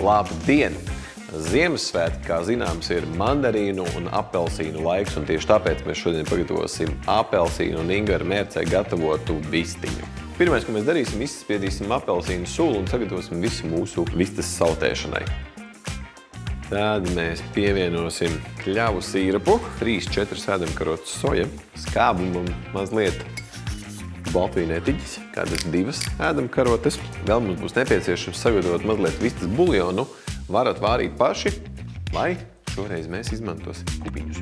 Labdien! Ziemassvētki, kā zināms, ir mandarīnu un apelsīnu laiks, un tieši tāpēc mēs šodien pagatavosim apelsīnu un ingvera mērcē gatavotu vistiņu. Pirmais, ko mēs darīsim, izspiedīsim apelsīnu sulu un sagatavosim visu mūsu vistas sautēšanai. Tad mēs pievienosim kļavu sīrapu, 3-4 ēdamkarotes soja, skābumu un mazliet baltvīnētiķis, kādas 2 ēdamkarotes. Vēl mums būs nepieciešams sagatavot mazliet vistas buljonu. Varat vārīt paši, lai šoreiz mēs izmantosim kubiņus.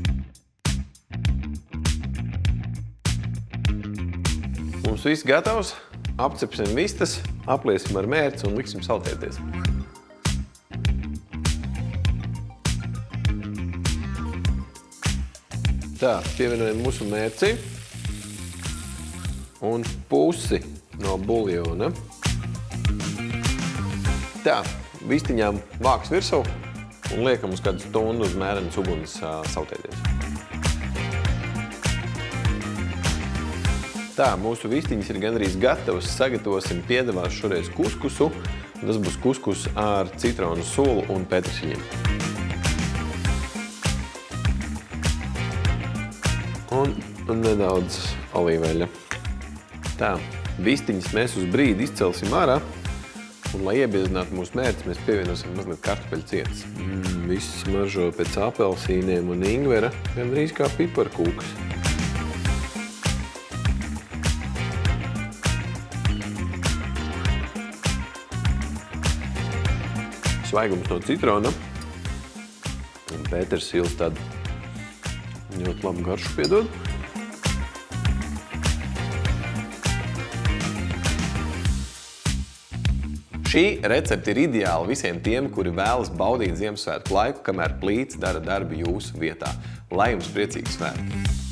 Mums viss gatavs, apcepsim vistas, apliesim ar mērci un liksim saltēties. Tā, pievienojam mūsu mērci un pusi no buljona. Tā, vistiņām vāks virsū un liekam uz kādu stundu uz mērenas uguns sautēties. Tā, mūsu vistiņas ir gandrīz gatavas. Sagatavosim piedevās šoreiz kuskusu. Tas būs kuskus ar citronu sulu un petersiļiem. Un nedaudz olīveļa. Tā, vistiņas mēs uz brīdi izcelsim ārā. Un, lai iebiezinātu mūsu mērķi, mēs pievienosim mazliet kartupeļu cietas. Viss smaržo pēc apelsīniem un ingvera, gandrīz kā piparkūkas. Svaigums no citrona un petersils tad ļoti labu garšu piedod. Šī recepte ir ideāla visiem tiem, kuri vēlas baudīt Ziemassvētku laiku, kamēr plīts dara darbu jūsu vietā. Lai jums priecīgi svētki!